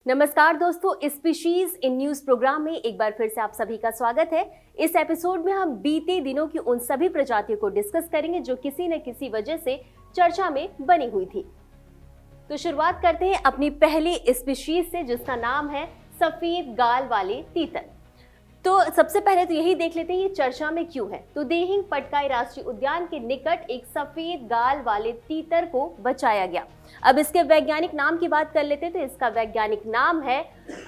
नमस्कार दोस्तों, species in news programme में एक बार फिर से आप सभी का स्वागत है। इस एपिसोड में हम बीते दिनों की उन सभी प्रजातियों को डिस्कस करेंगे जो किसी न किसी वजह से चर्चा में बनी हुई थी। तो शुरुआत करते हैं अपनी पहली स्पीशीज से, जिसका नाम है सफेद गाल वाले तीतर। तो सबसे पहले तो यही देख लेते हैं ये चर्चा में क्यों है। तो देहिंग पटकाई राष्ट्रीय उद्यान के निकट एक सफेद गाल वाले तीतर को बचाया गया। अब इसके वैज्ञानिक नाम की बात कर लेते हैं। तो इसका वैज्ञानिक नाम है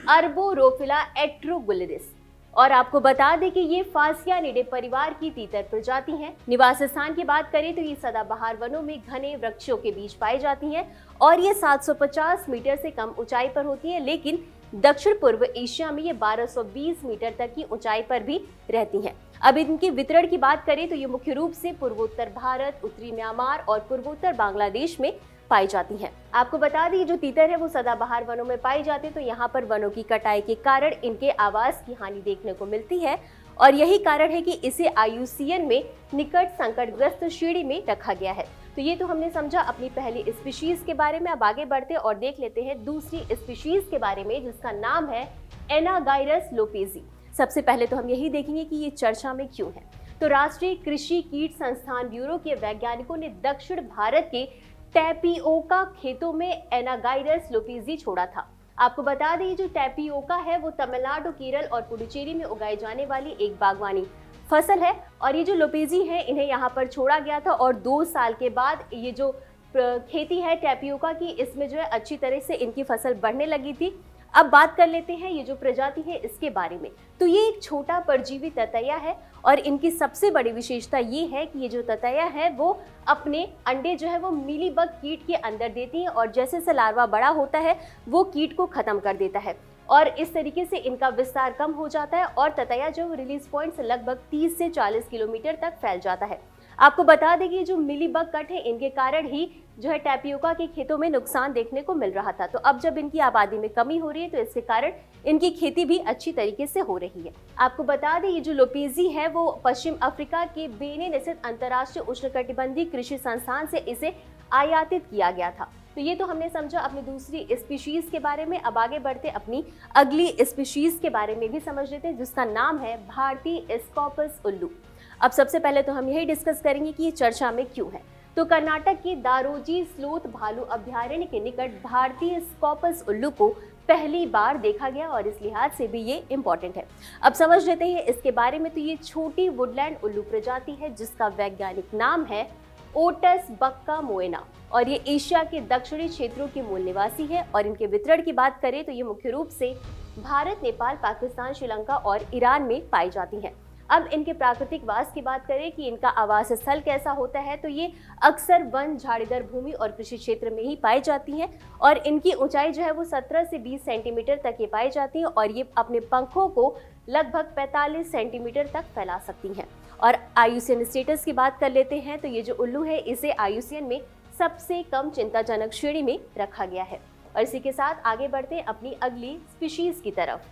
अर्बोरोफिला एट्रोगुलिरिस और आपको बता दें कि ये फासियानिडे परिवार की तीतर प्रजाति है। निवास स्थान की बात करें तो ये सदाबहार वनों में घने वृक्षों के बीच पाई जाती हैं और ये 750 मीटर से कम ऊंचाई पर होती है, लेकिन दक्षिण पूर्व एशिया में ये 1220 मीटर तक की ऊंचाई पर भी रहती हैं। अब इनके वितरण की बात करें तो ये मुख्य रूप से पूर्वोत्तर भारत, उत्तरी म्यांमार और पूर्वोत्तर बांग्लादेश में पाई जाती हैं। आपको बता दें जो तीतर है वो सदाबहार वनों में पाई जाती है। तो यहाँ पर वनों की कटाई के कारण इनके आवास की हानि देखने को मिलती है और यही कारण है कि इसे IUCN में निकट संकटग्रस्त श्रेणी में रखा गया है। तो ये तो हमने समझा अपनी पहली स्पीशीज के बारे में। अब आगे बढ़ते और देख लेते हैं दूसरी स्पीशीज के बारे में, जिसका नाम है एनागाइरस लोपेजी। सबसे पहले तो हम यही देखेंगे कि ये चर्चा में क्यों है। तो राष्ट्रीय कृषि कीट संस्थान ब्यूरो के वैज्ञानिकों ने दक्षिण भारत के टैपियोका खेतों में एनागाइरस लोपेजी छोड़ा था। आपको बता दें जो टैपियोका है वो तमिलनाडु, केरल और पुडुचेरी में उगाई जाने वाली एक बागवानी फसल है और ये जो लोपेजी है इन्हें यहाँ पर छोड़ा गया था और 2 साल के बाद ये जो खेती है टैपियोका की, इसमें जो है अच्छी तरह से इनकी फसल बढ़ने लगी थी। अब बात कर लेते हैं ये जो प्रजाति है इसके बारे में। तो ये एक छोटा परजीवी ततैया है और इनकी सबसे बड़ी विशेषता ये है कि ये जो ततैया है वो अपने अंडे जो है वो मीलीबग कीट के अंदर देती है और जैसे जैसे लार्वा बड़ा होता है वो कीट को खत्म कर देता है और इस तरीके से इनका विस्तार कम हो जाता है और ततैया जो रिलीज पॉइंट से लगभग 30 से 40 किलोमीटर तक फैल जाता है। आपको बता दें कि जो मिलीबग कट है इनके कारण ही जो है टैपियोका के खेतों में नुकसान देखने को मिल रहा था। तो अब जब इनकी आबादी में कमी हो रही है तो इसके कारण इनकी खेती भी अच्छी तरीके से हो रही है। आपको बता दें ये जो लोपेजी है वो पश्चिम अफ्रीका के बेनिन स्थित अंतर्राष्ट्रीय उष्णकटिबंधीय कृषि संस्थान से इसे आयातित किया गया था। तो ये तो हमने समझा अपनी दूसरी स्पीशीज के बारे में। अब आगे बढ़ते अपनी अगली स्पीशीज के बारे में भी समझ लेते हैं, जिसका नाम है भारतीय स्कॉपस उल्लू। अब सबसे पहले तो हम यही डिस्कस करेंगे कि ये चर्चा में क्यों है। तो कर्नाटक के दारोजी स्लोथ भालू अभयारण्य के निकट भारतीय स्कॉपस उल्लू को पहली बार देखा गया और इस लिहाज से भी ये इम्पोर्टेंट है। अब समझ लेते हैं इसके बारे में। तो ये छोटी वुडलैंड उल्लू प्रजाति है जिसका वैज्ञानिक नाम है ओटस बक्का मोएना और ये एशिया के दक्षिणी क्षेत्रों की मूल निवासी है और इनके वितरण की बात करें तो ये मुख्य रूप से भारत, नेपाल, पाकिस्तान, श्रीलंका और ईरान में पाई जाती हैं। अब इनके प्राकृतिक वास की बात करें कि इनका आवास स्थल कैसा होता है, तो ये अक्सर वन, झाड़ीदार भूमि और कृषि क्षेत्र में ही पाई जाती हैं और इनकी ऊंचाई जो है वो 17 से 20 सेंटीमीटर तक ये पाई जाती हैं और ये अपने पंखों को लगभग 45 सेंटीमीटर तक फैला सकती हैं। और IUCN स्टेटस की बात कर लेते हैं। तो ये जो उल्लू है इसे IUCN में सबसे कम चिंताजनक श्रेणी में रखा गया है। और इसी के साथ आगे बढ़ते हैं अपनी अगली स्पीशीज की तरफ,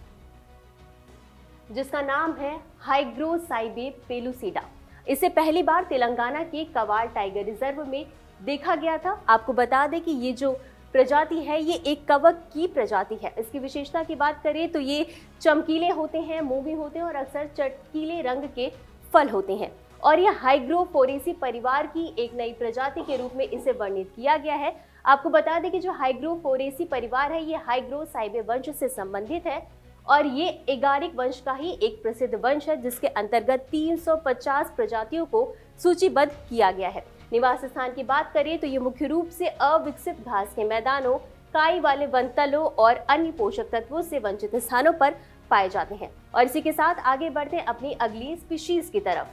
जिसका नाम है हाइग्रोसाइबे पेलुसिडा। इसे पहली बार तेलंगाना के कवाल टाइगर रिजर्व में देखा गया था। आपको बता दें कि ये जो प्रजाति है ये एक कवक की प्रजाति है। इसकी विशेषता की बात करें तो ये चमकीले होते हैं, मोमी होते हैं और अक्सर चटकीले रंग के फल होते हैं और यह हाइग्रोफोरेसी परिवार की एक नई प्रजाति के रूप में इसे वर्णित किया गया है। आपको बता दें कि जो हाइग्रोफोरेसी परिवार है ये हाइग्रोसाइबे वंश से संबंधित है और ये एगारिक वंश का ही एक प्रसिद्ध वंश है जिसके अंतर्गत 350 प्रजातियों को सूचीबद्ध किया गया है। निवास स्थान की बात करें तो ये मुख्य रूप से अविकसित घास के मैदानों, काई वाले वनतलों और अन्य पोषक तत्वों से वंचित स्थानों पर पाए जाते हैं। और इसी के साथ आगे बढ़ते हैं अपनी अगली स्पीशीज की तरफ,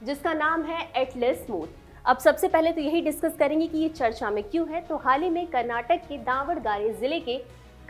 जिसका नाम है एटलस स्मूथ। अब सबसे पहले तो यही डिस्कस करेंगे कि ये चर्चा में क्यों है। तो हाल ही में कर्नाटक के दावणगेरे जिले के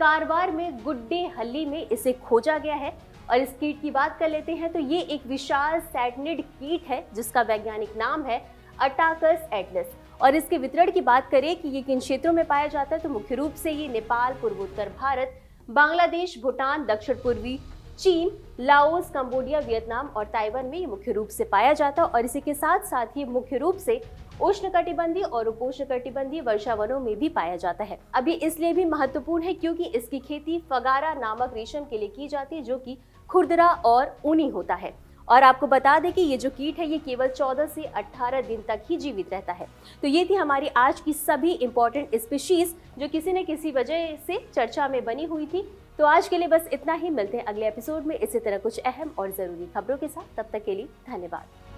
कारवार में गुड्डे हल्ली में इसे खोजा गया है और इस कीट की बात कर लेते हैं। तो ये एक विशाल सैटनिड कीट है जिसका वैज्ञानिक नाम है अटाकस एटलस और इसके वितरण की बात करें कि ये किन क्षेत्रों में पाया जाता है, तो मुख्य रूप से ये नेपाल, पूर्वोत्तर भारत, बांग्लादेश, भूटान, दक्षिण पूर्वी चीन, लाओस, कंबोडिया, वियतनाम और ताइवान में ये मुख्य रूप से पाया जाता है और इसी के साथ साथ ही मुख्य रूप से उष्णकटिबंधीय और उपोष्णकटिबंधीय वर्षावनों में भी पाया जाता है। अभी इसलिए भी महत्वपूर्ण है क्योंकि इसकी खेती फगारा नामक रेशम के लिए की जाती है, जो कि खुरदरा और ऊनी होता है। और आपको बता दें कि ये जो कीट है ये केवल 14 से 18 दिन तक ही जीवित रहता है। तो ये थी हमारी आज की सभी इंपॉर्टेंट स्पीशीज जो किसी न किसी वजह से चर्चा में बनी हुई थी। तो आज के लिए बस इतना ही। मिलते हैं अगले एपिसोड में इसी तरह कुछ अहम और जरूरी खबरों के साथ। तब तक के लिए धन्यवाद।